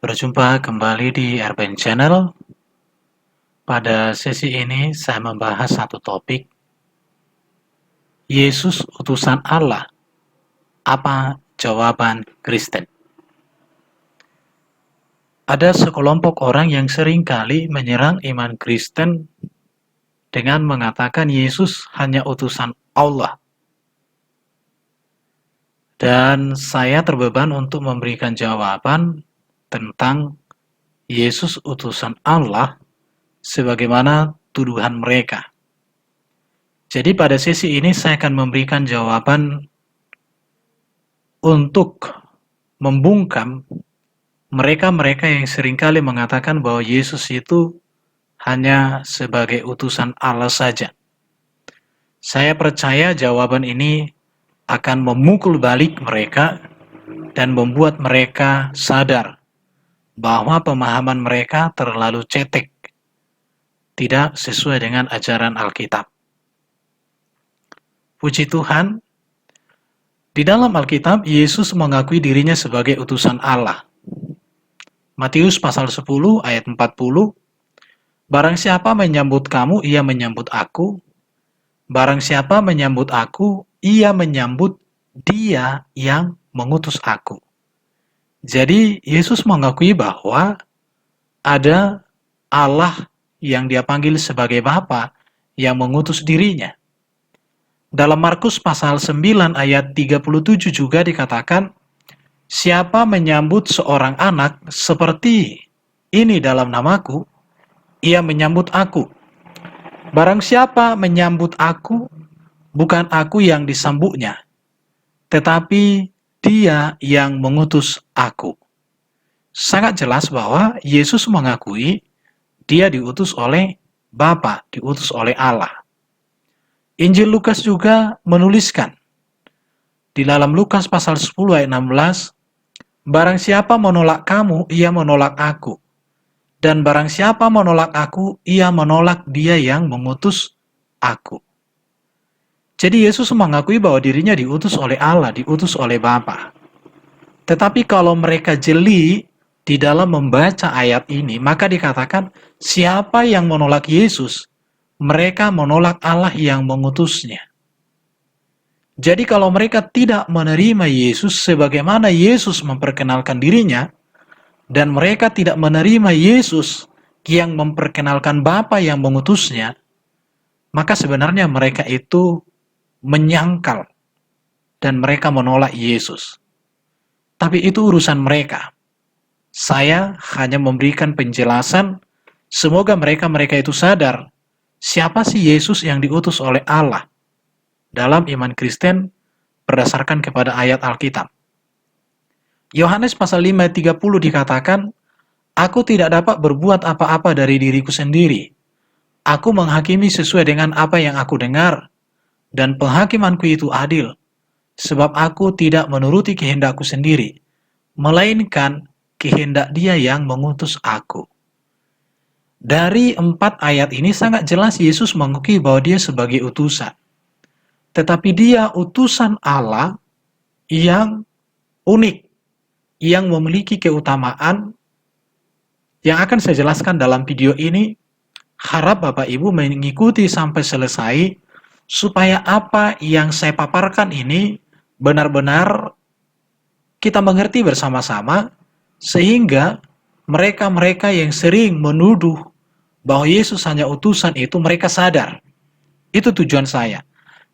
Berjumpa kembali di RPN Channel. Pada sesi ini saya membahas satu topik, Yesus utusan Allah. Apa jawaban Kristen? Ada sekelompok orang yang seringkali menyerang iman Kristen dengan mengatakan Yesus hanya utusan Allah. Dan saya terbeban untuk memberikan jawaban tentang Yesus utusan Allah sebagaimana tuduhan mereka. Jadi pada sesi ini saya akan memberikan jawaban untuk membungkam mereka-mereka yang seringkali mengatakan bahwa Yesus itu hanya sebagai utusan Allah saja. Saya percaya jawaban ini akan memukul balik mereka dan membuat mereka sadar bahwa pemahaman mereka terlalu cetek, tidak sesuai dengan ajaran Alkitab. Puji Tuhan, di dalam Alkitab Yesus mengakui dirinya sebagai utusan Allah. Matius pasal 10 ayat 40, Barang siapa menyambut kamu, ia menyambut aku. Barang siapa menyambut aku, ia menyambut Dia yang mengutus aku. Jadi Yesus mengakui bahwa ada Allah yang Dia panggil sebagai Bapa yang mengutus dirinya. Dalam Markus pasal 9 ayat 37 juga dikatakan, Siapa menyambut seorang anak seperti ini dalam namaku, ia menyambut aku. Barang siapa menyambut aku, bukan aku yang disambutnya, tetapi Dia yang mengutus aku. Sangat jelas bahwa Yesus mengakui Dia diutus oleh Bapa, diutus oleh Allah. Injil Lukas juga menuliskan di dalam Lukas pasal 10 ayat 16, Barang siapa menolak kamu, ia menolak aku. Dan barang siapa menolak aku, ia menolak Dia yang mengutus aku. Jadi Yesus mengakui bahwa dirinya diutus oleh Allah, diutus oleh Bapa. Tetapi kalau mereka jeli di dalam membaca ayat ini, maka dikatakan siapa yang menolak Yesus, mereka menolak Allah yang mengutusnya. Jadi kalau mereka tidak menerima Yesus sebagaimana Yesus memperkenalkan dirinya, dan mereka tidak menerima Yesus yang memperkenalkan Bapa yang mengutusnya, maka sebenarnya mereka itu menyangkal dan mereka menolak Yesus. Tapi itu urusan mereka. Saya hanya memberikan penjelasan, semoga mereka itu sadar siapa sih Yesus yang diutus oleh Allah dalam iman Kristen berdasarkan kepada ayat Alkitab. Yohanes pasal 5 ayat 30 dikatakan, Aku tidak dapat berbuat apa-apa dari diriku sendiri. Aku menghakimi sesuai dengan apa yang aku dengar, dan penghakimanku itu adil, sebab aku tidak menuruti kehendakku sendiri, melainkan kehendak Dia yang mengutus aku. Dari 4 ayat ini sangat jelas Yesus mengakui bahwa Dia sebagai utusan. Tetapi Dia utusan Allah yang unik, yang memiliki keutamaan yang akan saya jelaskan dalam video ini. Harap Bapak Ibu mengikuti sampai selesai supaya apa yang saya paparkan ini benar-benar kita mengerti bersama-sama, sehingga mereka-mereka yang sering menuduh bahwa Yesus hanya utusan itu mereka sadar. Itu tujuan saya.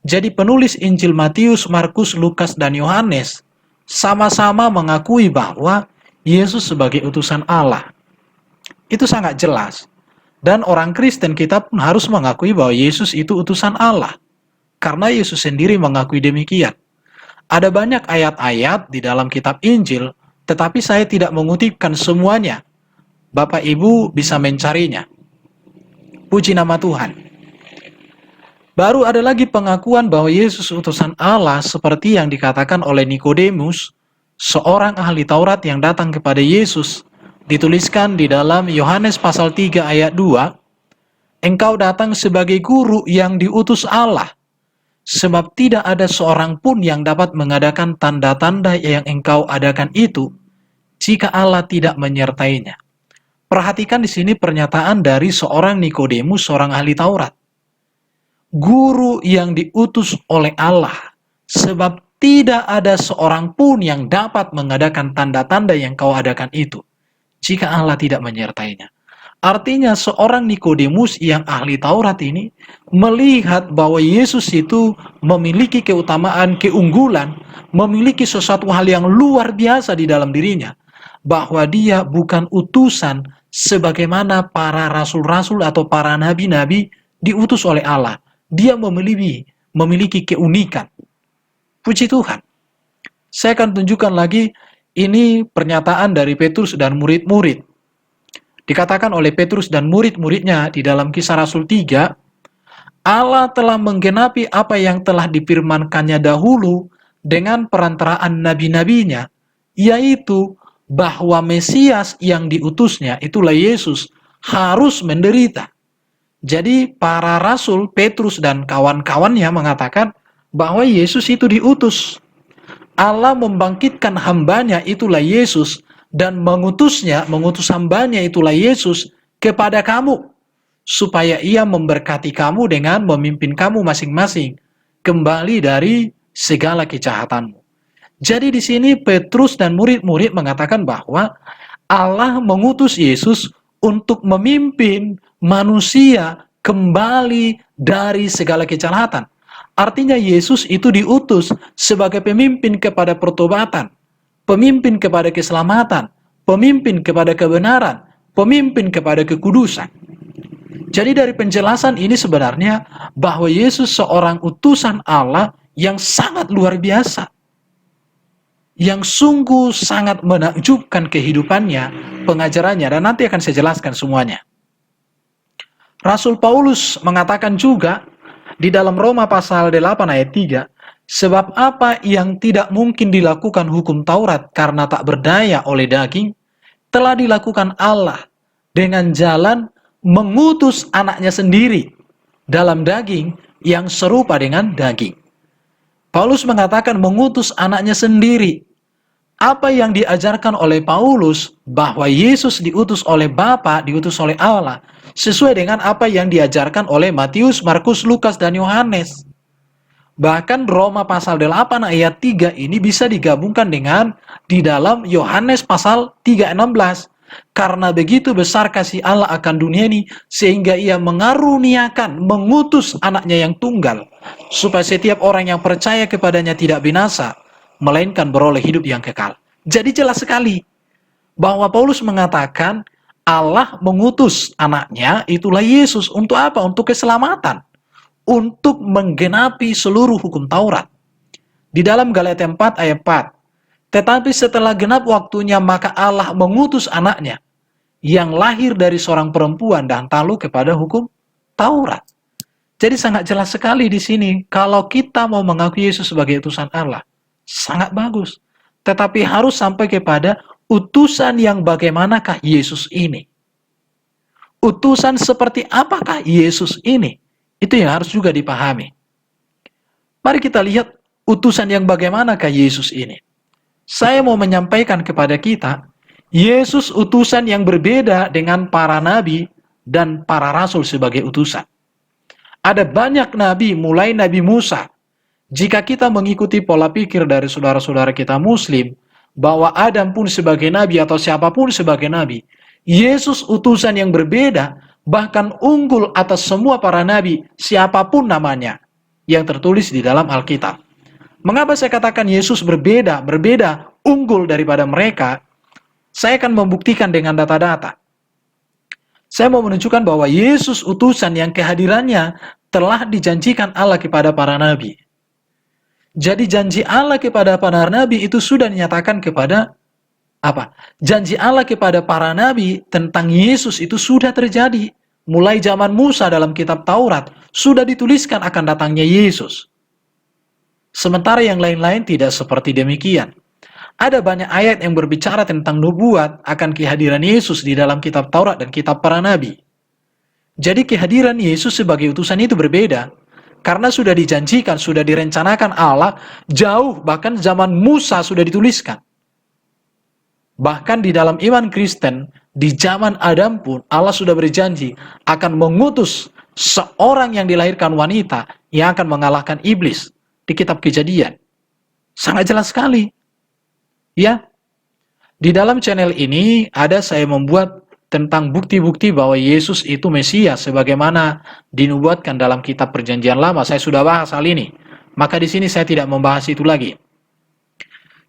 Jadi penulis Injil Matius, Markus, Lukas, dan Yohanes sama-sama mengakui bahwa Yesus sebagai utusan Allah. Itu sangat jelas. Dan orang Kristen kita pun harus mengakui bahwa Yesus itu utusan Allah. Karena Yesus sendiri mengakui demikian. Ada banyak ayat-ayat di dalam kitab Injil, tetapi saya tidak mengutipkan semuanya. Bapak Ibu bisa mencarinya. Puji nama Tuhan. Baru ada lagi pengakuan bahwa Yesus utusan Allah seperti yang dikatakan oleh Nikodemus, seorang ahli Taurat yang datang kepada Yesus. Dituliskan di dalam Yohanes pasal 3 ayat 2, Engkau datang sebagai guru yang diutus Allah, sebab tidak ada seorang pun yang dapat mengadakan tanda-tanda yang engkau adakan itu, jika Allah tidak menyertainya. Perhatikan di sini pernyataan dari seorang Nikodemus, seorang ahli Taurat. Guru yang diutus oleh Allah, sebab tidak ada seorang pun yang dapat mengadakan tanda-tanda yang kau adakan itu, jika Allah tidak menyertainya. Artinya seorang Nikodemus yang ahli Taurat ini melihat bahwa Yesus itu memiliki keutamaan, keunggulan, memiliki sesuatu hal yang luar biasa di dalam dirinya. Bahwa dia bukan utusan sebagaimana para rasul-rasul atau para nabi-nabi diutus oleh Allah. Dia memiliki keunikan. Puji Tuhan. Saya akan tunjukkan lagi, ini pernyataan dari Petrus dan murid-murid. Dikatakan oleh Petrus dan murid-muridnya di dalam Kisah Rasul 3, Allah telah menggenapi apa yang telah difirmankannya dahulu dengan perantaraan nabi-nabinya, yaitu bahwa Mesias yang diutusnya, itulah Yesus, harus menderita. Jadi para rasul, Petrus dan kawan-kawannya mengatakan bahwa Yesus itu diutus. Allah membangkitkan hambanya, itulah Yesus, dan mengutus hambanya, itulah Yesus, kepada kamu, supaya ia memberkati kamu dengan memimpin kamu masing-masing kembali dari segala kejahatanmu. Jadi di sini Petrus dan murid-murid mengatakan bahwa Allah mengutus Yesus untuk memimpin manusia kembali dari segala kejahatan. Artinya Yesus itu diutus sebagai pemimpin kepada pertobatan, pemimpin kepada keselamatan, pemimpin kepada kebenaran, pemimpin kepada kekudusan. Jadi dari penjelasan ini sebenarnya bahwa Yesus seorang utusan Allah yang sangat luar biasa, yang sungguh sangat menakjubkan kehidupannya, pengajarannya, dan nanti akan saya jelaskan semuanya. Rasul Paulus mengatakan juga di dalam Roma pasal 8 ayat 3, sebab apa yang tidak mungkin dilakukan hukum Taurat karena tak berdaya oleh daging, telah dilakukan Allah dengan jalan mengutus anaknya sendiri dalam daging yang serupa dengan daging. Paulus mengatakan mengutus anaknya sendiri. Apa yang diajarkan oleh Paulus bahwa Yesus diutus oleh Bapa, diutus oleh Allah, sesuai dengan apa yang diajarkan oleh Matius, Markus, Lukas, dan Yohanes. Bahkan Roma pasal 8 ayat 3 ini bisa digabungkan dengan di dalam Yohanes pasal 3:16. Karena begitu besar kasih Allah akan dunia ini, sehingga ia mengaruniakan, mengutus anaknya yang tunggal, supaya setiap orang yang percaya kepadanya tidak binasa, melainkan beroleh hidup yang kekal. Jadi jelas sekali bahwa Paulus mengatakan Allah mengutus anaknya, itulah Yesus, untuk apa? Untuk keselamatan, untuk menggenapi seluruh hukum Taurat. Di dalam Galatia 4 ayat 4, tetapi setelah genap waktunya maka Allah mengutus anaknya yang lahir dari seorang perempuan dan takluk kepada hukum Taurat. Jadi sangat jelas sekali di sini kalau kita mau mengakui Yesus sebagai utusan Allah, sangat bagus. Tetapi harus sampai kepada utusan yang bagaimanakah Yesus ini. Utusan seperti apakah Yesus ini? Itu yang harus juga dipahami. Mari kita lihat utusan yang bagaimanakah Yesus ini. Saya mau menyampaikan kepada kita, Yesus utusan yang berbeda dengan para nabi dan para rasul sebagai utusan. Ada banyak nabi, mulai Nabi Musa. Jika kita mengikuti pola pikir dari saudara-saudara kita Muslim, bahwa Adam pun sebagai nabi atau siapapun sebagai nabi, Yesus utusan yang berbeda, bahkan unggul atas semua para nabi, siapapun namanya, yang tertulis di dalam Alkitab. Mengapa saya katakan Yesus berbeda, unggul daripada mereka? Saya akan membuktikan dengan data-data. Saya mau menunjukkan bahwa Yesus utusan yang kehadirannya telah dijanjikan Allah kepada para nabi. Jadi janji Allah kepada para nabi itu sudah dinyatakan kepada apa? Janji Allah kepada para nabi tentang Yesus itu sudah terjadi. Mulai zaman Musa dalam kitab Taurat sudah dituliskan akan datangnya Yesus. Sementara yang lain-lain tidak seperti demikian. Ada banyak ayat yang berbicara tentang nubuat akan kehadiran Yesus di dalam kitab Taurat dan kitab para nabi. Jadi kehadiran Yesus sebagai utusan itu berbeda. Karena sudah dijanjikan, sudah direncanakan Allah, jauh bahkan zaman Musa sudah dituliskan. Bahkan di dalam iman Kristen, di zaman Adam pun Allah sudah berjanji akan mengutus seorang yang dilahirkan wanita yang akan mengalahkan iblis di kitab Kejadian. Sangat jelas sekali. Ya, di dalam channel ini ada saya membuat tentang bukti-bukti bahwa Yesus itu Mesias sebagaimana dinubuatkan dalam kitab Perjanjian Lama. Saya sudah bahas hal ini. Maka di sini saya tidak membahas itu lagi.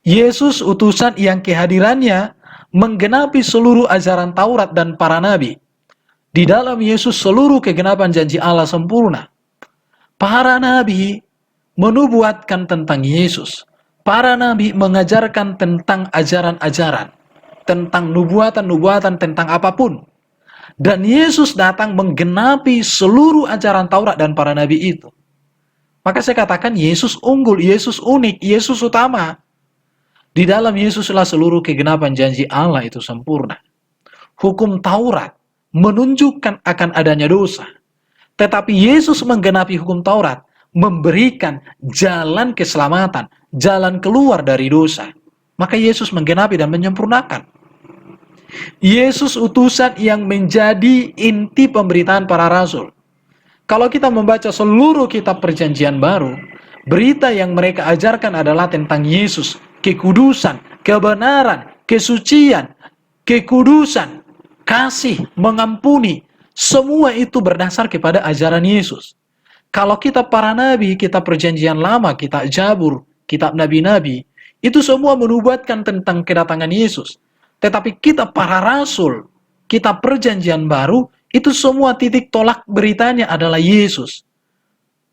Yesus utusan yang kehadirannya menggenapi seluruh ajaran Taurat dan para nabi. Di dalam Yesus seluruh kegenapan janji Allah sempurna. Para nabi menubuatkan tentang Yesus. Para nabi mengajarkan tentang ajaran-ajaran, tentang nubuatan-nubuatan, tentang apapun. Dan Yesus datang menggenapi seluruh ajaran Taurat dan para nabi itu. Maka saya katakan Yesus unggul, Yesus unik, Yesus utama. Di dalam Yesuslah seluruh kegenapan janji Allah itu sempurna. Hukum Taurat menunjukkan akan adanya dosa. Tetapi Yesus menggenapi hukum Taurat, memberikan jalan keselamatan, jalan keluar dari dosa. Maka Yesus menggenapi dan menyempurnakan. Yesus utusan yang menjadi inti pemberitaan para rasul. Kalau kita membaca seluruh kitab Perjanjian Baru, berita yang mereka ajarkan adalah tentang Yesus, kekudusan, kebenaran, kesucian, kekudusan, kasih, mengampuni. Semua itu berdasar kepada ajaran Yesus. Kalau kita para nabi, kitab Perjanjian Lama, kitab Jabur, kitab nabi-nabi, itu semua menubuatkan tentang kedatangan Yesus. Tetapi kita para rasul, kitab Perjanjian Baru, itu semua titik tolak beritanya adalah Yesus.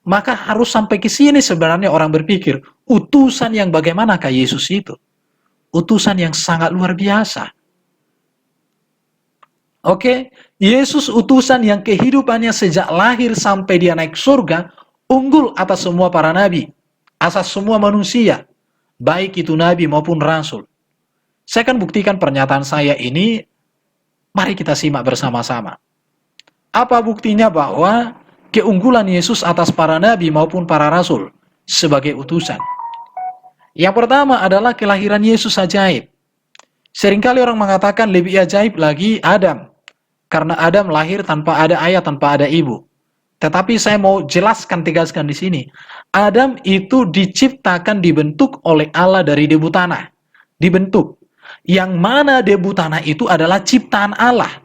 Maka harus sampai ke sini sebenarnya orang berpikir, utusan yang bagaimanakah Yesus itu? Utusan yang sangat luar biasa. Oke, Yesus utusan yang kehidupannya sejak lahir sampai dia naik surga, unggul atas semua para nabi, atas semua manusia, baik itu nabi maupun rasul. Saya akan buktikan pernyataan saya ini, mari kita simak bersama-sama. Apa buktinya bahwa keunggulan Yesus atas para nabi maupun para rasul sebagai utusan? Yang pertama adalah kelahiran Yesus ajaib. Seringkali orang mengatakan lebih ajaib lagi Adam, karena Adam lahir tanpa ada ayah, tanpa ada ibu. Tetapi saya mau jelaskan, tegaskan di sini. Adam itu diciptakan, dibentuk oleh Allah dari debu tanah. Dibentuk. Yang mana debu tanah itu adalah ciptaan Allah.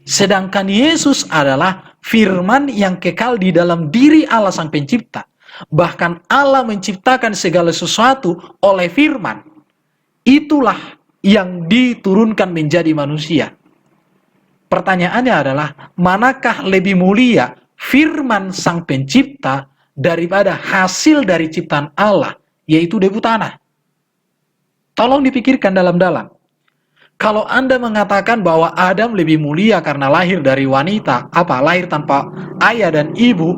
Sedangkan Yesus adalah firman yang kekal di dalam diri Allah Sang Pencipta. Bahkan Allah menciptakan segala sesuatu oleh firman. Itulah yang diturunkan menjadi manusia. Pertanyaannya adalah, manakah lebih mulia firman Sang Pencipta daripada hasil dari ciptaan Allah, yaitu debu tanah? Tolong dipikirkan dalam-dalam. Kalau Anda mengatakan bahwa Adam lebih mulia karena lahir dari wanita, lahir tanpa ayah dan ibu,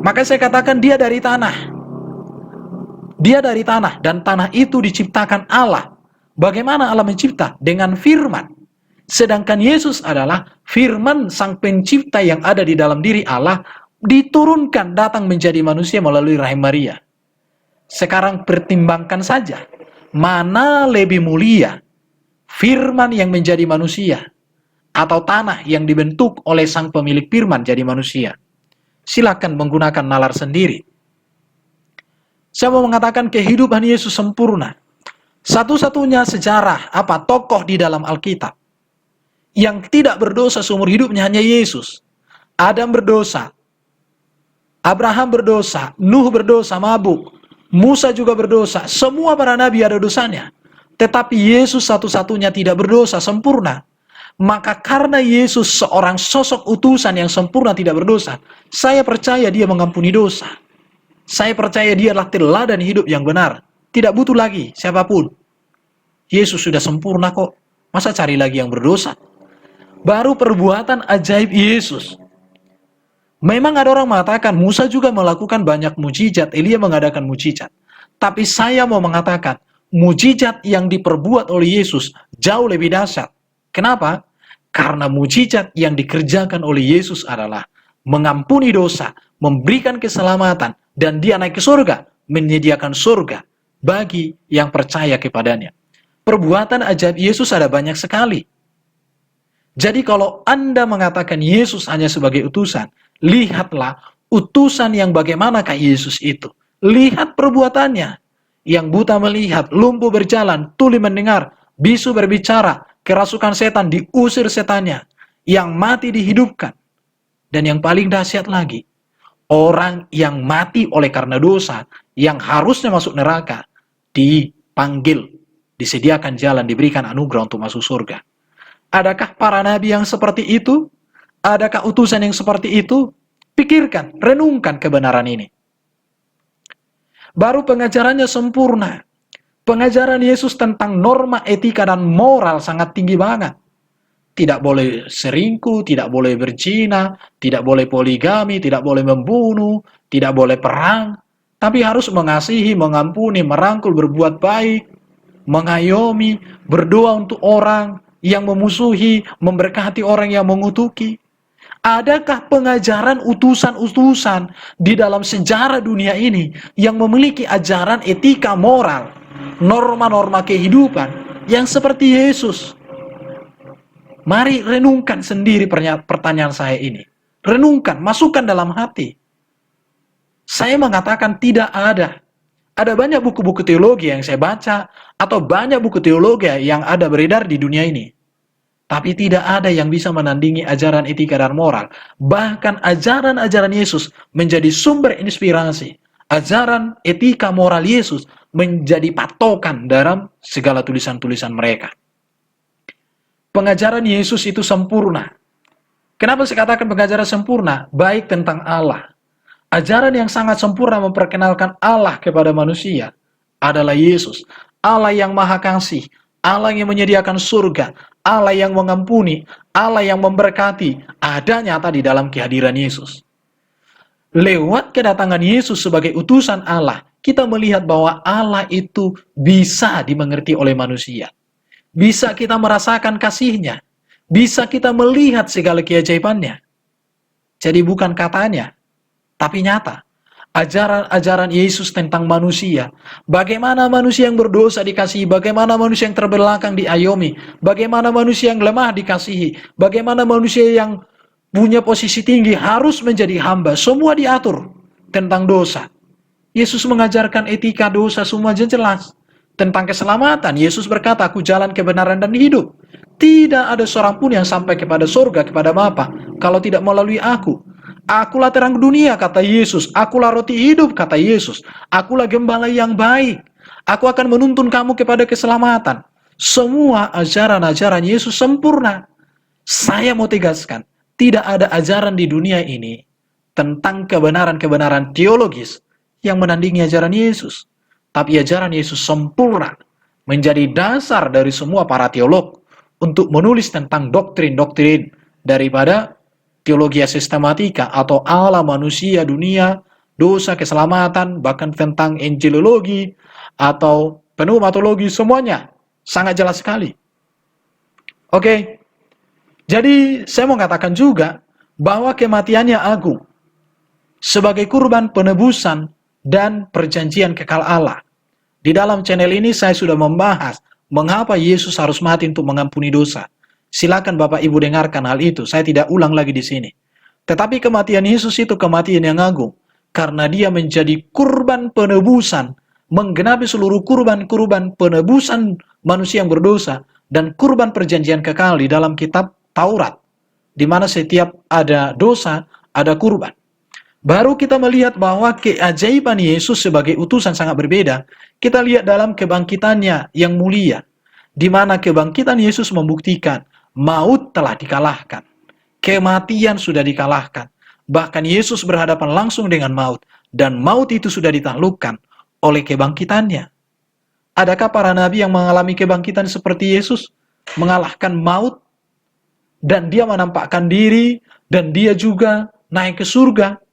maka saya katakan dia dari tanah. Dia dari tanah, dan tanah itu diciptakan Allah. Bagaimana Allah mencipta? Dengan firman. Sedangkan Yesus adalah firman Sang Pencipta yang ada di dalam diri Allah, diturunkan datang menjadi manusia melalui rahim Maria. Sekarang pertimbangkan saja, mana lebih mulia? Firman yang menjadi manusia, atau tanah yang dibentuk oleh sang pemilik firman jadi manusia? Silakan menggunakan nalar sendiri. Saya mau mengatakan kehidupan Yesus sempurna. Satu-satunya sejarah, tokoh di dalam Alkitab yang tidak berdosa seumur hidupnya hanya Yesus. Adam berdosa, Abraham berdosa, Nuh berdosa, mabuk, Musa juga berdosa, semua para nabi ada dosanya. Tetapi Yesus satu-satunya tidak berdosa, sempurna. Maka karena Yesus seorang sosok utusan yang sempurna, tidak berdosa, saya percaya dia mengampuni dosa. Saya percaya dia adalah teladan hidup yang benar. Tidak butuh lagi siapapun. Yesus sudah sempurna kok. Masa cari lagi yang berdosa? Baru perbuatan ajaib Yesus. Memang ada orang mengatakan Musa juga melakukan banyak mujizat, Elia mengadakan mujizat. Tapi saya mau mengatakan, mujizat yang diperbuat oleh Yesus jauh lebih dahsyat. Kenapa? Karena mujizat yang dikerjakan oleh Yesus adalah mengampuni dosa, memberikan keselamatan, dan dia naik ke surga, menyediakan surga bagi yang percaya kepadanya. Perbuatan ajaib Yesus ada banyak sekali. Jadi kalau Anda mengatakan Yesus hanya sebagai utusan, lihatlah utusan yang bagaimanakah Yesus itu. Lihat perbuatannya. Yang buta melihat, lumpuh berjalan, tuli mendengar, bisu berbicara, kerasukan setan diusir setannya, yang mati dihidupkan. Dan yang paling dahsyat lagi, orang yang mati oleh karena dosa, yang harusnya masuk neraka, dipanggil, disediakan jalan, diberikan anugerah untuk masuk surga. Adakah para nabi yang seperti itu? Adakah utusan yang seperti itu? Pikirkan, renungkan kebenaran ini. Baru pengajarannya sempurna. Pengajaran Yesus tentang norma etika dan moral sangat tinggi banget. Tidak boleh selingkuh, tidak boleh berzina, tidak boleh poligami, tidak boleh membunuh, tidak boleh perang. Tapi harus mengasihi, mengampuni, merangkul, berbuat baik, mengayomi, berdoa untuk orang yang memusuhi, memberkati orang yang mengutuki. Adakah pengajaran utusan-utusan di dalam sejarah dunia ini yang memiliki ajaran etika moral, norma-norma kehidupan yang seperti Yesus? Mari renungkan sendiri pertanyaan saya ini. Renungkan, masukkan dalam hati. Saya mengatakan tidak ada. Ada banyak buku-buku teologi yang saya baca, atau banyak buku teologi yang ada beredar di dunia ini. Tapi tidak ada yang bisa menandingi ajaran etika dan moral. Bahkan ajaran-ajaran Yesus menjadi sumber inspirasi. Ajaran etika moral Yesus menjadi patokan dalam segala tulisan-tulisan mereka. Pengajaran Yesus itu sempurna. Kenapa saya katakan pengajaran sempurna? Baik tentang Allah. Ajaran yang sangat sempurna memperkenalkan Allah kepada manusia adalah Yesus. Allah yang maha kasih, Allah yang menyediakan surga, Allah yang mengampuni, Allah yang memberkati, ada nyata di dalam kehadiran Yesus. Lewat kedatangan Yesus sebagai utusan Allah, kita melihat bahwa Allah itu bisa dimengerti oleh manusia. Bisa kita merasakan kasih-Nya. Bisa kita melihat segala keajaibannya. Jadi bukan katanya, tapi nyata. Ajaran-ajaran Yesus tentang manusia. Bagaimana manusia yang berdosa dikasihi. Bagaimana manusia yang terbelakang diayomi. Bagaimana manusia yang lemah dikasihi. Bagaimana manusia yang punya posisi tinggi harus menjadi hamba. Semua diatur tentang dosa. Yesus mengajarkan etika dosa semua jelas. Tentang keselamatan, Yesus berkata, aku jalan kebenaran dan hidup. Tidak ada seorang pun yang sampai kepada surga, kepada Bapa, kalau tidak melalui aku. Akulah terang dunia, kata Yesus. Akulah roti hidup, kata Yesus. Akulah gembala yang baik. Aku akan menuntun kamu kepada keselamatan. Semua ajaran-ajaran Yesus sempurna. Saya mau tegaskan, tidak ada ajaran di dunia ini tentang kebenaran-kebenaran teologis yang menandingi ajaran Yesus. Tapi ajaran Yesus sempurna, menjadi dasar dari semua para teolog untuk menulis tentang doktrin-doktrin daripada teologi sistematika atau Allah, manusia, dunia, dosa, keselamatan, bahkan tentang angelologi atau pneumatologi, semuanya sangat jelas sekali. Oke, jadi saya mau katakan juga bahwa kematiannya agung sebagai kurban penebusan dan perjanjian kekal Allah. Di dalam channel ini saya sudah membahas mengapa Yesus harus mati untuk mengampuni dosa. Silakan Bapak Ibu dengarkan hal itu, saya tidak ulang lagi di sini. Tetapi kematian Yesus itu kematian yang agung, karena dia menjadi kurban penebusan, menggenapi seluruh kurban-kurban penebusan manusia yang berdosa, dan kurban perjanjian kekal di dalam kitab Taurat, di mana setiap ada dosa, ada kurban. Baru kita melihat bahwa keajaiban Yesus sebagai utusan sangat berbeda. Kita lihat dalam kebangkitannya yang mulia, di mana kebangkitan Yesus membuktikan maut telah dikalahkan. Kematian sudah dikalahkan. Bahkan Yesus berhadapan langsung dengan maut, dan maut itu sudah ditaklukkan oleh kebangkitannya. Adakah para nabi yang mengalami kebangkitan seperti Yesus? Mengalahkan maut, dan dia menampakkan diri, dan dia juga naik ke surga.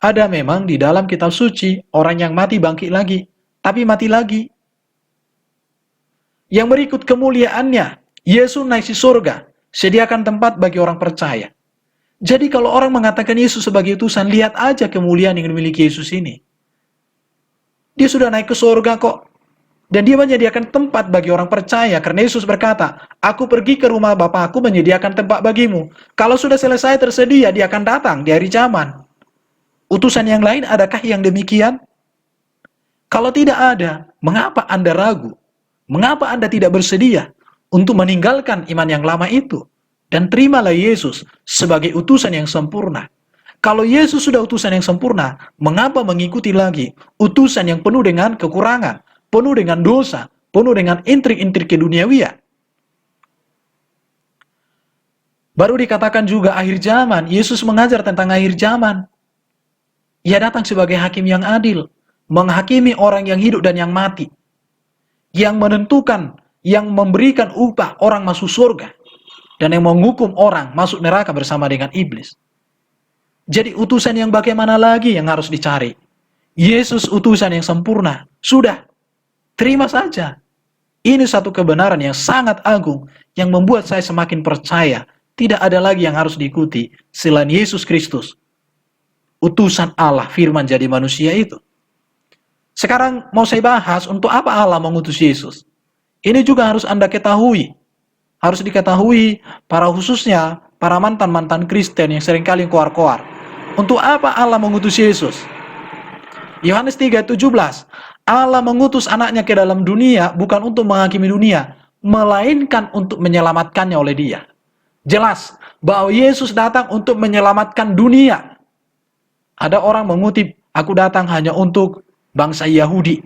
Ada memang di dalam kitab suci, orang yang mati bangkit lagi, tapi mati lagi. Yang berikut kemuliaannya, Yesus naik ke surga, sediakan tempat bagi orang percaya. Jadi kalau orang mengatakan Yesus sebagai utusan, lihat aja kemuliaan yang dimiliki Yesus ini. Dia sudah naik ke surga kok. Dan dia menyediakan tempat bagi orang percaya, karena Yesus berkata, aku pergi ke rumah Bapakku menyediakan tempat bagimu. Kalau sudah selesai tersedia, dia akan datang di hari zaman. Utusan yang lain adakah yang demikian? Kalau tidak ada, mengapa Anda ragu? Mengapa Anda tidak bersedia untuk meninggalkan iman yang lama itu? Dan terimalah Yesus sebagai utusan yang sempurna. Kalau Yesus sudah utusan yang sempurna, mengapa mengikuti lagi utusan yang penuh dengan kekurangan, penuh dengan dosa, penuh dengan intrik-intrik keduniawian? Baru dikatakan juga akhir zaman, Yesus mengajar tentang akhir zaman. Ia datang sebagai hakim yang adil, menghakimi orang yang hidup dan yang mati, yang menentukan, yang memberikan upah orang masuk surga, dan yang menghukum orang masuk neraka bersama dengan iblis. Jadi utusan yang bagaimana lagi yang harus dicari? Yesus utusan yang sempurna. Sudah, terima saja. Ini satu kebenaran yang sangat agung, yang membuat saya semakin percaya, tidak ada lagi yang harus diikuti selain Yesus Kristus, utusan Allah, firman jadi manusia itu. Sekarang mau saya bahas untuk apa Allah mengutus Yesus. Ini juga harus Anda ketahui. Harus diketahui khususnya para mantan-mantan Kristen yang seringkali koar-koar. Untuk apa Allah mengutus Yesus? Yohanes 3:17, Allah mengutus anaknya ke dalam dunia bukan untuk menghakimi dunia, melainkan untuk menyelamatkannya oleh dia. Jelas bahwa Yesus datang untuk menyelamatkan dunia. Ada orang mengutip, aku datang hanya untuk bangsa Yahudi.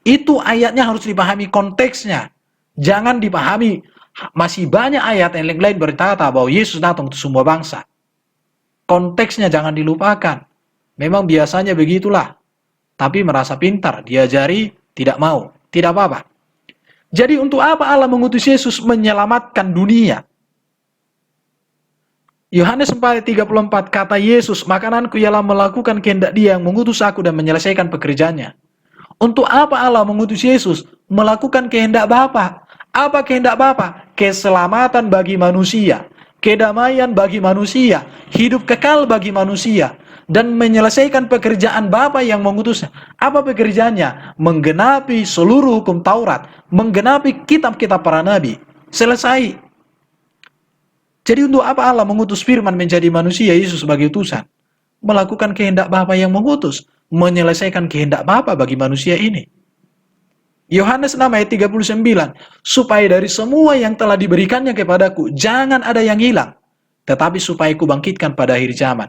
Itu ayatnya harus dipahami konteksnya. Jangan dipahami, masih banyak ayat yang lain berkata bahwa Yesus datang untuk semua bangsa. Konteksnya jangan dilupakan. Memang biasanya begitulah. Tapi merasa pintar, diajari, tidak mau. Tidak apa-apa. Jadi untuk apa Allah mengutus Yesus menyelamatkan dunia? Yohanes 4:34 kata Yesus, makananku ialah melakukan kehendak Dia yang mengutus aku dan menyelesaikan pekerjaannya. Untuk apa Allah mengutus Yesus? Melakukan kehendak Bapa. Apa kehendak Bapa? Keselamatan bagi manusia, kedamaian bagi manusia, hidup kekal bagi manusia, dan menyelesaikan pekerjaan Bapa yang mengutusnya. Apa pekerjaannya? Menggenapi seluruh hukum Taurat, menggenapi kitab-kitab para nabi. Selesai. Jadi untuk apa Allah mengutus firman menjadi manusia, Yesus sebagai utusan? Melakukan kehendak Bapa yang mengutus, menyelesaikan kehendak Bapa bagi manusia ini. Yohanes 6:39, supaya dari semua yang telah diberikannya kepadaku, jangan ada yang hilang, tetapi supaya kubangkitkan pada akhir zaman.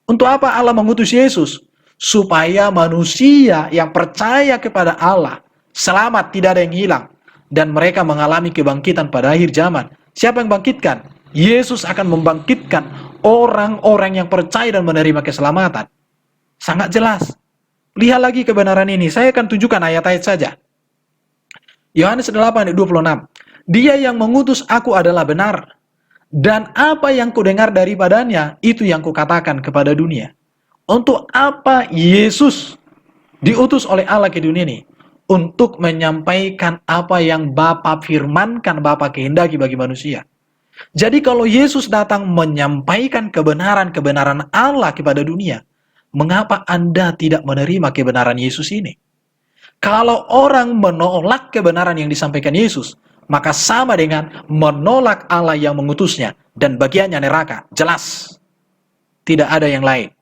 Untuk apa Allah mengutus Yesus? Supaya manusia yang percaya kepada Allah selamat, tidak ada yang hilang, dan mereka mengalami kebangkitan pada akhir zaman. Siapa yang bangkitkan? Yesus akan membangkitkan orang-orang yang percaya dan menerima keselamatan. Sangat jelas. Lihat lagi kebenaran ini. Saya akan tunjukkan ayat-ayat saja. Yohanes 8:26. Dia yang mengutus aku adalah benar, dan apa yang kudengar daripadanya, itu yang kukatakan kepada dunia. Untuk apa Yesus diutus oleh Allah ke dunia ini? Untuk menyampaikan apa yang Bapa firmankan, Bapa kehendaki bagi manusia. Jadi kalau Yesus datang menyampaikan kebenaran-kebenaran Allah kepada dunia, mengapa Anda tidak menerima kebenaran Yesus ini? Kalau orang menolak kebenaran yang disampaikan Yesus, maka sama dengan menolak Allah yang mengutusnya, dan bagiannya neraka. Jelas. Tidak ada yang lain.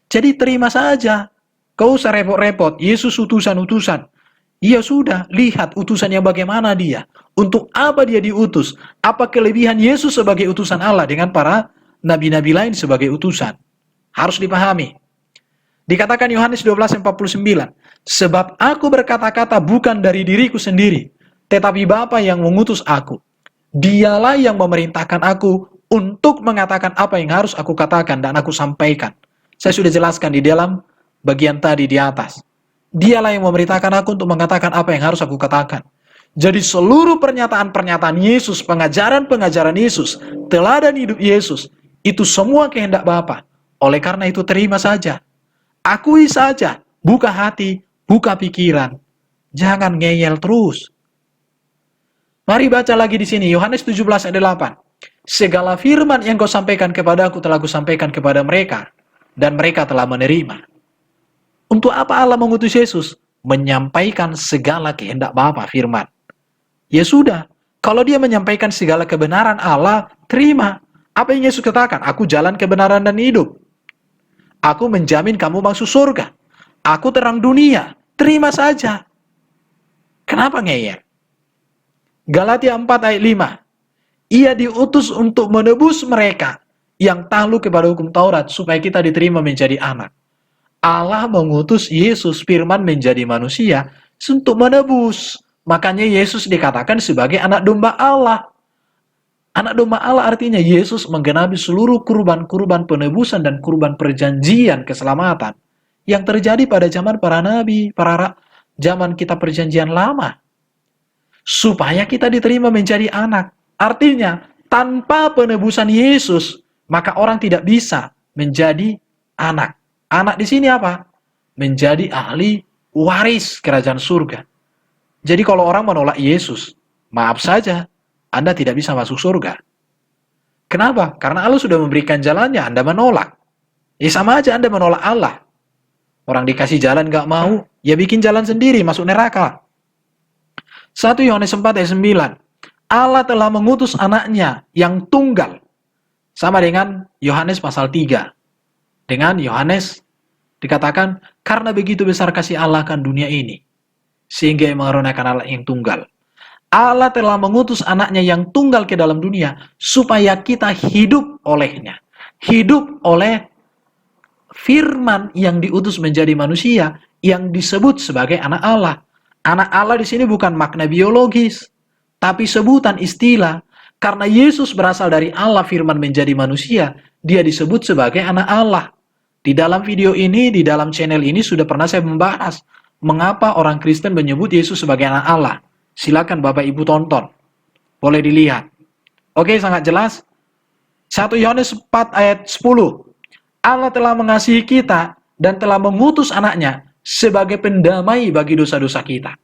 Jadi terima saja. Kau usah repot-repot, Yesus utusan-utusan. Ya sudah, lihat utusannya bagaimana dia. Untuk apa dia diutus? Apa kelebihan Yesus sebagai utusan Allah dengan para nabi-nabi lain sebagai utusan? Harus dipahami. Dikatakan Yohanes 12:49, sebab aku berkata-kata bukan dari diriku sendiri, tetapi Bapa yang mengutus aku. Dialah yang memerintahkan aku untuk mengatakan apa yang harus aku katakan dan aku sampaikan. Saya sudah jelaskan di dalam bagian tadi di atas. Dialah yang memerintahkan aku untuk mengatakan apa yang harus aku katakan. Jadi seluruh pernyataan-pernyataan Yesus, pengajaran-pengajaran Yesus, teladan hidup Yesus, itu semua kehendak Bapa. Oleh karena itu terima saja. Akui saja, buka hati, buka pikiran. Jangan ngeyel terus. Mari baca lagi di sini, Yohanes 17:8. Segala firman yang kau sampaikan kepada aku telah kusampaikan kepada mereka, dan mereka telah menerima. Untuk apa Allah mengutus Yesus? menyampaikan segala kehendak Bapa, firman. Ya sudah, kalau dia menyampaikan segala kebenaran Allah, terima. Apa yang Yesus katakan? Aku jalan kebenaran dan hidup. Aku menjamin kamu masuk surga. Aku terang dunia. Terima saja. Kenapa ngeyel? Galatia 4 ayat 5. Ia diutus untuk menebus mereka yang takluk kepada hukum Taurat supaya kita diterima menjadi anak. Allah mengutus Yesus firman menjadi manusia untuk menebus. Makanya Yesus dikatakan sebagai anak domba Allah. Anak domba Allah artinya Yesus menggenapi seluruh kurban-kurban penebusan dan kurban perjanjian keselamatan yang terjadi pada zaman para nabi, zaman kita perjanjian lama. Supaya kita diterima menjadi anak. Artinya, tanpa penebusan Yesus, maka orang tidak bisa menjadi anak. Anak di sini apa? Menjadi ahli waris kerajaan surga. Jadi kalau orang menolak Yesus, maaf saja, Anda tidak bisa masuk surga. Kenapa? Karena Allah sudah memberikan jalannya, Anda menolak. Ya sama aja Anda menolak Allah. Orang dikasih jalan gak mau, ya bikin jalan sendiri, masuk neraka. 1 Yohanes 4 ayat 9. Allah telah mengutus anaknya yang tunggal. Sama dengan Yohanes pasal 3. Dengan Yohanes dikatakan, karena begitu besar kasih Allah akan dunia ini, sehingga ia mengaruniakan anak yang tunggal. Allah telah mengutus anaknya yang tunggal ke dalam dunia, supaya kita hidup olehnya. Hidup oleh firman yang diutus menjadi manusia, yang disebut sebagai anak Allah. Anak Allah di sini bukan makna biologis, tapi sebutan istilah. Karena Yesus berasal dari Allah, firman menjadi manusia, dia disebut sebagai anak Allah. Di dalam video ini, di dalam channel ini sudah pernah saya membahas mengapa orang Kristen menyebut Yesus sebagai anak Allah. Silakan Bapak Ibu tonton. Boleh dilihat. Oke, sangat jelas. 1 Yohanes 4 ayat 10. Allah telah mengasihi kita dan telah mengutus anaknya sebagai pendamai bagi dosa-dosa kita.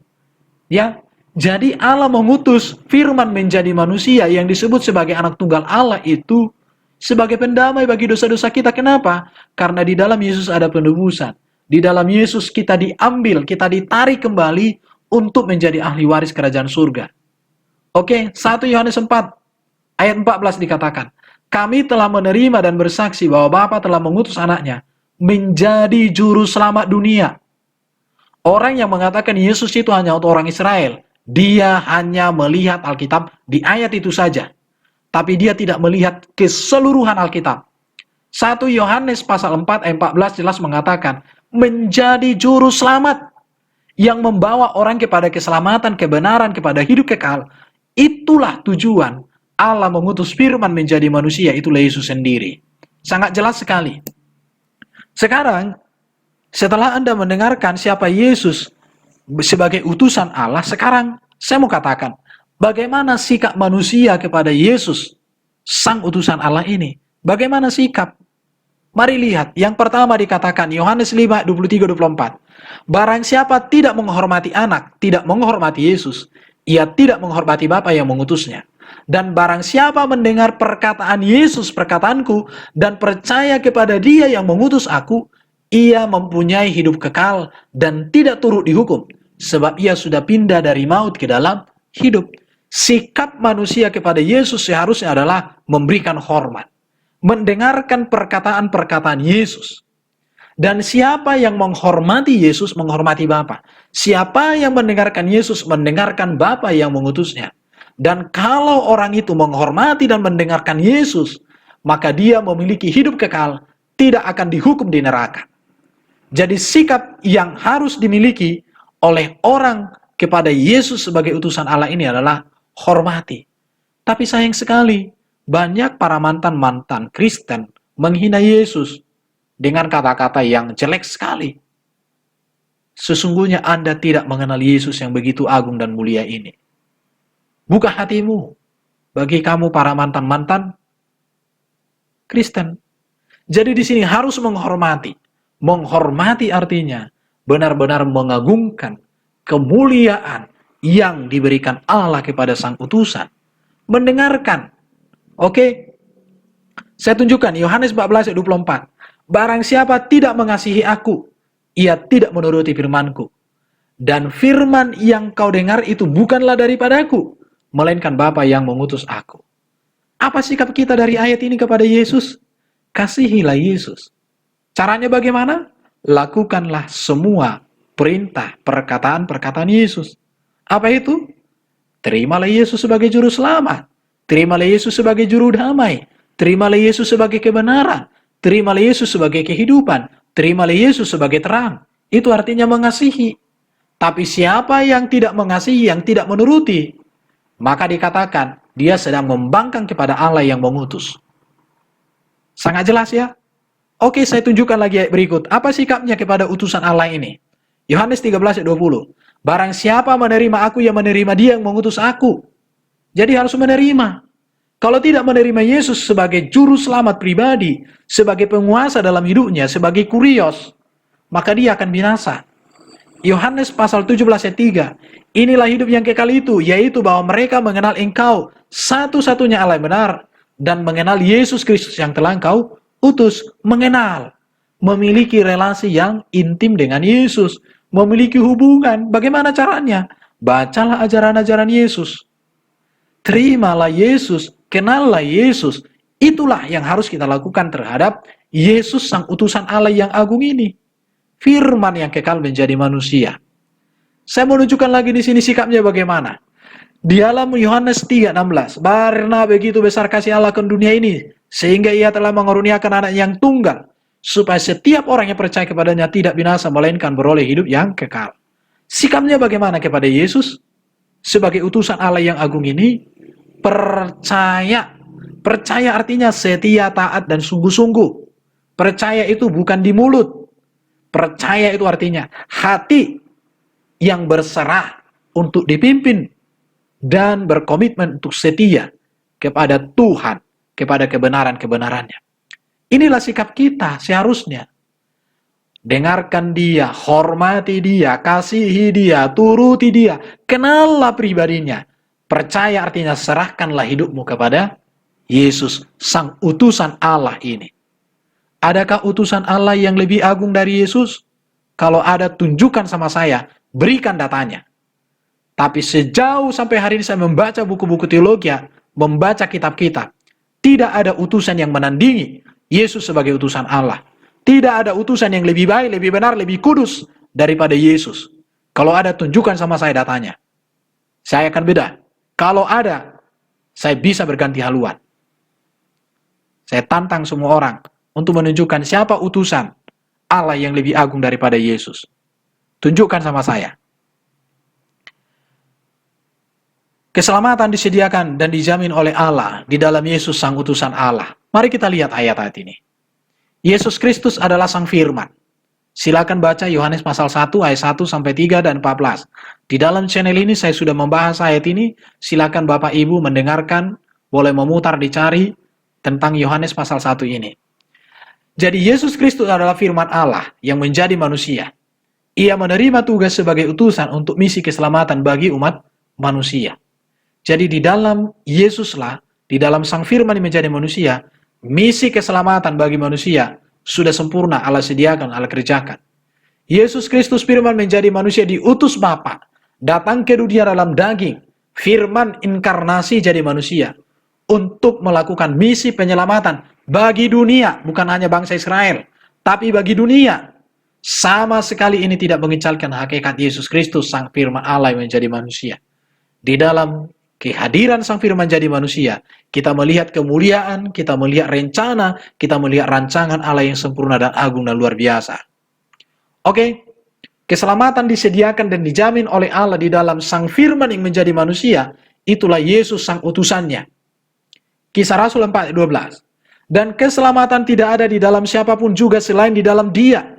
Ya, jadi Allah mengutus firman menjadi manusia yang disebut sebagai anak tunggal Allah itu sebagai pendamai bagi dosa-dosa kita. Kenapa? Karena di dalam Yesus ada penebusan. Di dalam Yesus kita diambil, kita ditarik kembali untuk menjadi ahli waris kerajaan surga. Oke, 1 Yohanes 4 ayat 14 dikatakan, kami telah menerima dan bersaksi bahwa Bapa telah mengutus anaknya menjadi juru selamat dunia. Orang yang mengatakan Yesus itu hanya untuk orang Israel, dia hanya melihat Alkitab di ayat itu saja. Tapi dia tidak melihat keseluruhan Alkitab. 1 Yohanes pasal 4 ayat 14 jelas mengatakan, menjadi juru selamat yang membawa orang kepada keselamatan, kebenaran, kepada hidup kekal. Itulah tujuan Allah mengutus firman menjadi manusia, itulah Yesus sendiri. Sangat jelas sekali. Sekarang, setelah Anda mendengarkan siapa Yesus sebagai utusan Allah, sekarang saya mau katakan, bagaimana sikap manusia kepada Yesus, sang utusan Allah ini? Bagaimana sikap? Mari lihat, yang pertama dikatakan, Yohanes 5, 23-24. Barang siapa tidak menghormati anak, tidak menghormati Yesus, ia tidak menghormati Bapa yang mengutusnya. Dan barang siapa mendengar perkataan Yesus, perkataanku, dan percaya kepada dia yang mengutus aku, ia mempunyai hidup kekal dan tidak turut dihukum, sebab ia sudah pindah dari maut ke dalam hidup. Sikap manusia kepada Yesus seharusnya adalah memberikan hormat, mendengarkan perkataan-perkataan Yesus. Dan siapa yang menghormati Yesus, menghormati Bapa. Siapa yang mendengarkan Yesus, mendengarkan Bapa yang mengutusnya. Dan kalau orang itu menghormati dan mendengarkan Yesus, maka dia memiliki hidup kekal, tidak akan dihukum di neraka. Jadi sikap yang harus dimiliki oleh orang kepada Yesus sebagai utusan Allah ini adalah hormati. Tapi sayang sekali, banyak para mantan-mantan Kristen menghina Yesus dengan kata-kata yang jelek sekali. Sesungguhnya Anda tidak mengenal Yesus yang begitu agung dan mulia ini. Buka hatimu bagi kamu para mantan-mantan Kristen. Jadi di sini harus menghormati. Menghormati artinya benar-benar mengagungkan kemuliaan yang diberikan Allah kepada sang utusan. Mendengarkan. Oke? Saya tunjukkan Yohanes 14 ayat 24. Barang siapa tidak mengasihi aku, ia tidak menuruti firmanku. Dan firman yang kau dengar itu bukanlah daripadaku, melainkan Bapa yang mengutus aku. Apa sikap kita dari ayat ini kepada Yesus? Kasihilah Yesus. Caranya bagaimana? Lakukanlah semua perintah, perkataan-perkataan Yesus. Apa itu? Terimalah Yesus sebagai juru selamat. Terimalah Yesus sebagai juru damai. Terimalah Yesus sebagai kebenaran. Terimalah Yesus sebagai kehidupan. Terimalah Yesus sebagai terang. Itu artinya mengasihi. Tapi siapa yang tidak mengasihi, yang tidak menuruti, maka dikatakan dia sedang membangkang kepada Allah yang mengutus. Sangat jelas ya? Oke, saya tunjukkan lagi ayat berikut. Apa sikapnya kepada utusan Allah ini? Yohanes 13 ayat 20. Barang siapa menerima aku, yang menerima dia yang mengutus aku. Jadi harus menerima. Kalau tidak menerima Yesus sebagai juru selamat pribadi, sebagai penguasa dalam hidupnya, sebagai kurios, maka dia akan binasa. Yohanes pasal 17 ayat 3. Inilah hidup yang kekal itu, yaitu bahwa mereka mengenal Engkau, satu-satunya Allah yang benar, dan mengenal Yesus Kristus yang telah Engkau utus. Mengenal, memiliki relasi yang intim dengan Yesus, memiliki hubungan. Bagaimana caranya? Bacalah ajaran-ajaran Yesus. Terimalah Yesus, kenallah Yesus. Itulah yang harus kita lakukan terhadap Yesus sang utusan Allah yang agung ini. Firman yang kekal menjadi manusia. Saya menunjukkan lagi di sini sikapnya bagaimana. Di dalam Yohanes 3:16, karena begitu besar kasih Allah ke dunia ini, sehingga ia telah mengaruniakan anak yang tunggal, supaya setiap orang yang percaya kepadanya tidak binasa, melainkan beroleh hidup yang kekal. Sikapnya bagaimana kepada Yesus? Sebagai utusan Allah yang agung ini, percaya. Percaya artinya setia, taat, dan sungguh-sungguh. Percaya itu bukan di mulut. Percaya itu artinya hati yang berserah untuk dipimpin dan berkomitmen untuk setia kepada Tuhan, kepada kebenaran-kebenarannya. Inilah sikap kita seharusnya. Dengarkan dia, hormati dia, kasihi dia, turuti dia, kenallah pribadinya. Percaya artinya serahkanlah hidupmu kepada Yesus, sang utusan Allah ini. Adakah utusan Allah yang lebih agung dari Yesus? Kalau ada, tunjukkan sama saya, berikan datanya. Tapi sejauh sampai hari ini saya membaca buku-buku teologi, membaca kitab-kitab, tidak ada utusan yang menandingi Yesus sebagai utusan Allah. Tidak ada utusan yang lebih baik, lebih benar, lebih kudus daripada Yesus. Kalau ada, tunjukkan sama saya datanya. Saya akan beda. Kalau ada, saya bisa berganti haluan. Saya tantang semua orang untuk menunjukkan siapa utusan Allah yang lebih agung daripada Yesus. Tunjukkan sama saya. Keselamatan disediakan dan dijamin oleh Allah di dalam Yesus sang utusan Allah. Mari kita lihat ayat-ayat ini. Yesus Kristus adalah sang firman. Silakan baca Yohanes pasal 1 ayat 1 sampai 3 dan 14. Di dalam channel ini saya sudah membahas ayat ini. Silakan Bapak Ibu mendengarkan, boleh memutar dicari tentang Yohanes pasal 1 ini. Jadi Yesus Kristus adalah firman Allah yang menjadi manusia. Ia menerima tugas sebagai utusan untuk misi keselamatan bagi umat manusia. Jadi di dalam Yesuslah, di dalam sang firman yang menjadi manusia, misi keselamatan bagi manusia sudah sempurna Allah sediakan, Allah kerjakan. Yesus Kristus firman menjadi manusia diutus Bapa, datang ke dunia dalam daging, firman inkarnasi jadi manusia, untuk melakukan misi penyelamatan bagi dunia, bukan hanya bangsa Israel, tapi bagi dunia. Sama sekali ini tidak mengecualikan hakikat Yesus Kristus, sang firman Allah yang menjadi manusia. Di dalam kehadiran sang firman jadi manusia, kita melihat kemuliaan, kita melihat rencana, kita melihat rancangan Allah yang sempurna dan agung dan luar biasa. Oke, keselamatan disediakan dan dijamin oleh Allah di dalam sang firman yang menjadi manusia, itulah Yesus sang utusannya. Kisah Rasul 4:12. Dan keselamatan tidak ada di dalam siapapun juga selain di dalam Dia,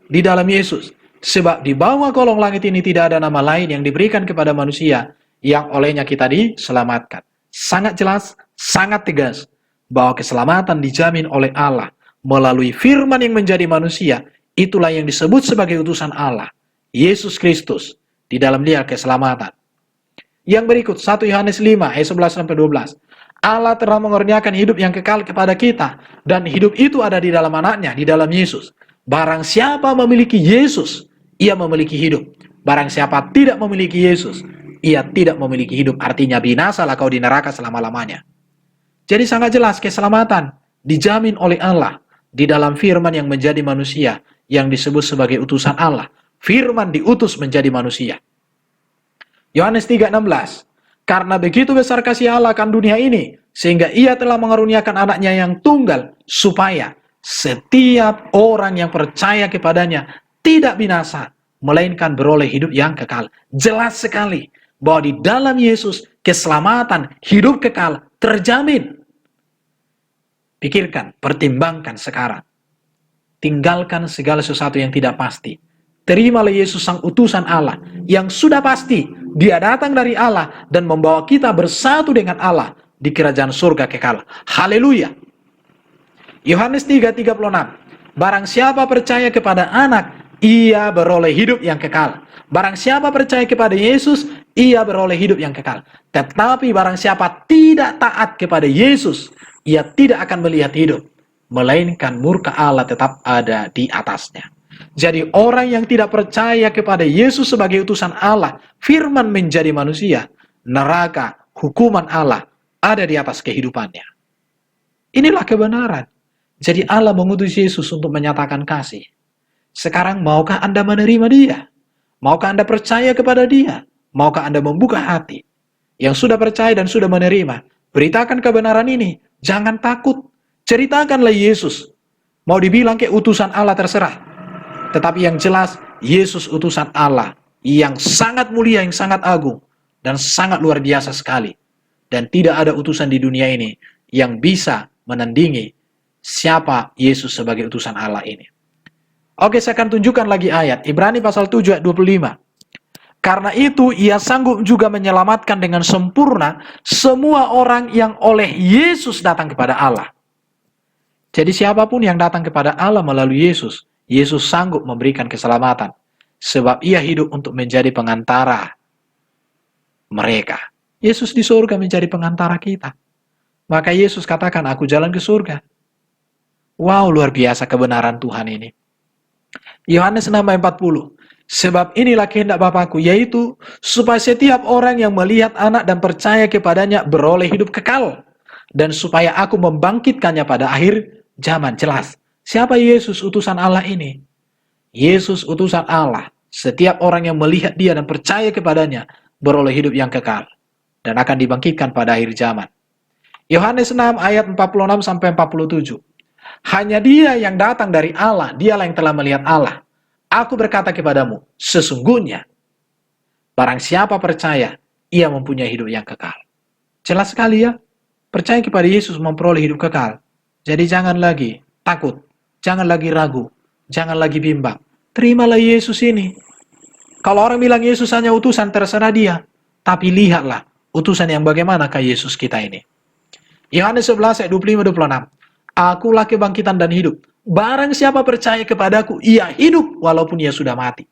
di dalam Yesus. Sebab di bawah kolong langit ini tidak ada nama lain yang diberikan kepada manusia yang olehnya kita diselamatkan. Sangat jelas, sangat tegas bahwa keselamatan dijamin oleh Allah melalui firman yang menjadi manusia. Itulah yang disebut sebagai utusan Allah, Yesus Kristus. Di dalam Dia keselamatan. Yang berikut 1 Yohanes 5 ayat 11-12. Allah telah mengaruniakan hidup yang kekal kepada kita, dan hidup itu ada di dalam anaknya, di dalam Yesus. Barang siapa memiliki Yesus, ia memiliki hidup. Barang siapa tidak memiliki Yesus, ia tidak memiliki hidup. Artinya binasalah kau di neraka selama-lamanya. Jadi sangat jelas keselamatan dijamin oleh Allah di dalam firman yang menjadi manusia yang disebut sebagai utusan Allah. Firman diutus menjadi manusia. Yohanes 3:16. Karena begitu besar kasih Allah akan dunia ini, sehingga ia telah mengaruniakan anaknya yang tunggal, supaya setiap orang yang percaya kepadanya tidak binasa, melainkan beroleh hidup yang kekal. Jelas sekali bahwa di dalam Yesus keselamatan, hidup kekal terjamin. Pikirkan, pertimbangkan sekarang. Tinggalkan segala sesuatu yang tidak pasti. Terimalah Yesus sang utusan Allah yang sudah pasti dia datang dari Allah dan membawa kita bersatu dengan Allah di kerajaan surga kekal. Haleluya. Yohanes 3:36. Barang siapa percaya kepada anak, ia beroleh hidup yang kekal. Barang siapa percaya kepada Yesus, ia beroleh hidup yang kekal. Tetapi barang siapa tidak taat kepada Yesus, ia tidak akan melihat hidup, melainkan murka Allah tetap ada di atasnya. Jadi orang yang tidak percaya kepada Yesus sebagai utusan Allah, firman menjadi manusia, neraka, hukuman Allah ada di atas kehidupannya. Inilah kebenaran. Jadi Allah mengutus Yesus untuk menyatakan kasih. Sekarang maukah Anda menerima dia? Maukah Anda percaya kepada dia? Maukah Anda membuka hati? Yang sudah percaya dan sudah menerima, beritakan kebenaran ini. Jangan takut. Ceritakanlah Yesus. Mau dibilang ke utusan Allah terserah. Tetapi yang jelas, Yesus utusan Allah yang sangat mulia, yang sangat agung, dan sangat luar biasa sekali. Dan tidak ada utusan di dunia ini yang bisa menandingi siapa Yesus sebagai utusan Allah ini. Oke, saya akan tunjukkan lagi ayat. Ibrani pasal 7 ayat 25. Karena itu ia sanggup juga menyelamatkan dengan sempurna semua orang yang oleh Yesus datang kepada Allah. Jadi siapapun yang datang kepada Allah melalui Yesus, Yesus sanggup memberikan keselamatan. Sebab ia hidup untuk menjadi pengantara mereka. Yesus di surga menjadi pengantara kita. Maka Yesus katakan, aku jalan ke surga. Wow, luar biasa kebenaran Tuhan ini. Yohanes 6:40. Sebab inilah kehendak Bapakku, yaitu supaya setiap orang yang melihat anak dan percaya kepadanya beroleh hidup kekal. Dan supaya aku membangkitkannya pada akhir zaman. Jelas. Siapa Yesus utusan Allah ini? Yesus utusan Allah. Setiap orang yang melihat dia dan percaya kepadanya beroleh hidup yang kekal. Dan akan dibangkitkan pada akhir zaman. Yohanes 6 ayat 46-47. Hanya dia yang datang dari Allah, dialah yang telah melihat Allah. Aku berkata kepadamu, sesungguhnya barang siapa percaya, ia mempunyai hidup yang kekal. Jelas sekali ya, percaya kepada Yesus memperoleh hidup kekal. Jadi jangan lagi takut, jangan lagi ragu, jangan lagi bimbang. Terimalah Yesus ini. Kalau orang bilang Yesus hanya utusan, terserah dia. Tapi lihatlah, utusan yang bagaimanakah Yesus kita ini. Yohanes 11 ayat 25-26. Akulah kebangkitan dan hidup. Barang siapa percaya kepadaku, ia hidup walaupun ia sudah mati.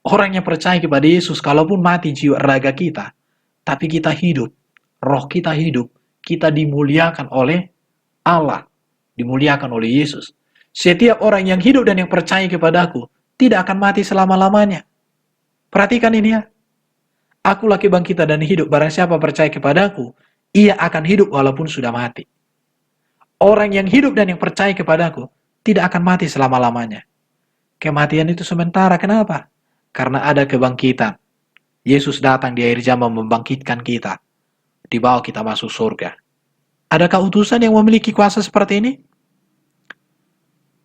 Orang yang percaya kepada Yesus, kalaupun mati jiwa raga kita, tapi kita hidup, roh kita hidup, kita dimuliakan oleh Allah, dimuliakan oleh Yesus. Setiap orang yang hidup dan yang percaya kepadaku, tidak akan mati selama-lamanya. Perhatikan ini ya. Akulah kebangkitan dan hidup, barang siapa percaya kepadaku, ia akan hidup walaupun sudah mati. Orang yang hidup dan yang percaya kepadaku tidak akan mati selama-lamanya. Kematian itu sementara. Kenapa? Karena ada kebangkitan. Yesus datang di akhir zaman membangkitkan kita. Dibawa kita masuk surga. Adakah utusan yang memiliki kuasa seperti ini?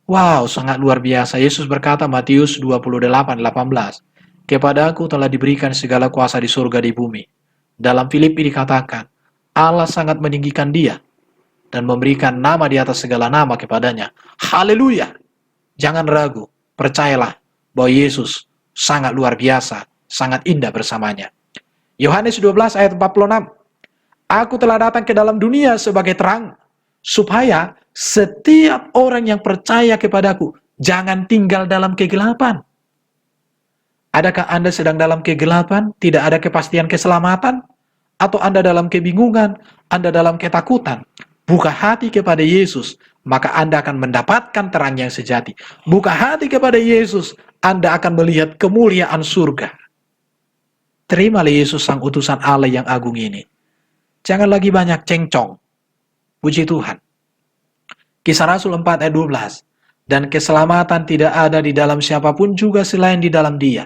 Wow, sangat luar biasa. Yesus berkata Matius 28:18. Kepadaku telah diberikan segala kuasa di surga di bumi. Dalam Filipi dikatakan, Allah sangat meninggikan dia dan memberikan nama di atas segala nama kepadanya. Haleluya! Jangan ragu, percayalah bahwa Yesus sangat luar biasa, sangat indah bersamanya. Yohanes 12 ayat 46. Aku telah datang ke dalam dunia sebagai terang, supaya setiap orang yang percaya kepadaku jangan tinggal dalam kegelapan. Adakah Anda sedang dalam kegelapan, tidak ada kepastian keselamatan? Atau Anda dalam kebingungan, Anda dalam ketakutan? Buka hati kepada Yesus, maka Anda akan mendapatkan terang yang sejati. Buka hati kepada Yesus, Anda akan melihat kemuliaan surga. terimalah Yesus sang utusan Allah yang agung ini. Jangan lagi banyak cengcong. Puji Tuhan. Kisah Rasul 4 ayat 12. Dan keselamatan tidak ada di dalam siapapun juga selain di dalam Dia.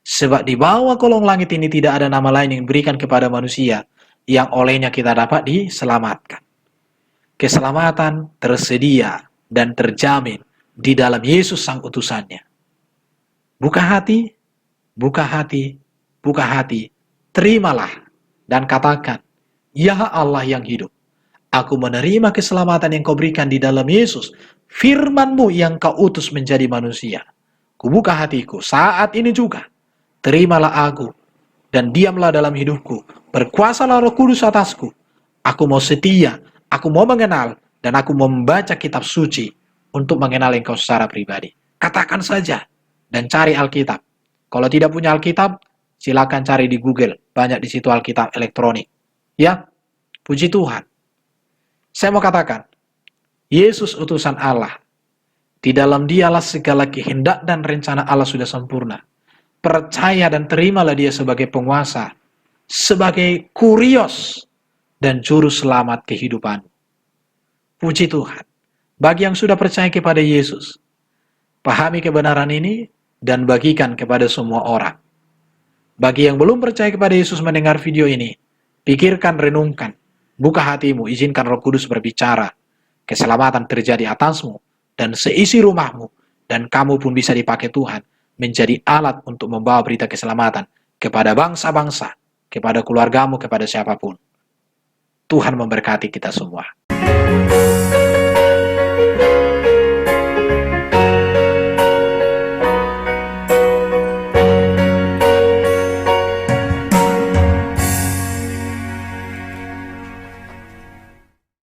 Sebab di bawah kolong langit ini tidak ada nama lain yang diberikan kepada manusia yang olehnya kita dapat diselamatkan. Keselamatan tersedia dan terjamin di dalam Yesus sang utusannya. Buka hati, buka hati, buka hati. Terimalah dan katakan, Ya Allah yang hidup, aku menerima keselamatan yang kau berikan di dalam Yesus, firman-Mu yang kau utus menjadi manusia. Kubuka hatiku saat ini juga. Terimalah aku dan diamlah dalam hidupku. Berkuasalah Roh Kudus atasku. Aku mau setia, aku mau mengenal, dan aku mau membaca kitab suci untuk mengenal Engkau secara pribadi. Katakan saja dan cari Alkitab. Kalau tidak punya Alkitab, silakan cari di Google. Banyak di situ Alkitab elektronik. Ya, puji Tuhan. Saya mau katakan, Yesus utusan Allah. Di dalam Dialah segala kehendak dan rencana Allah sudah sempurna. Percaya dan terimalah Dia sebagai penguasa, sebagai kurios dan juru selamat kehidupan. Puji Tuhan. Bagi yang sudah percaya kepada Yesus, pahami kebenaran ini dan bagikan kepada semua orang. Bagi yang belum percaya kepada Yesus mendengar video ini, pikirkan, renungkan, buka hatimu, izinkan Roh Kudus berbicara. Keselamatan terjadi atasmu dan seisi rumahmu, dan kamu pun bisa dipakai Tuhan menjadi alat untuk membawa berita keselamatan kepada bangsa-bangsa, kepada keluargamu, kepada siapapun. Tuhan memberkati kita semua.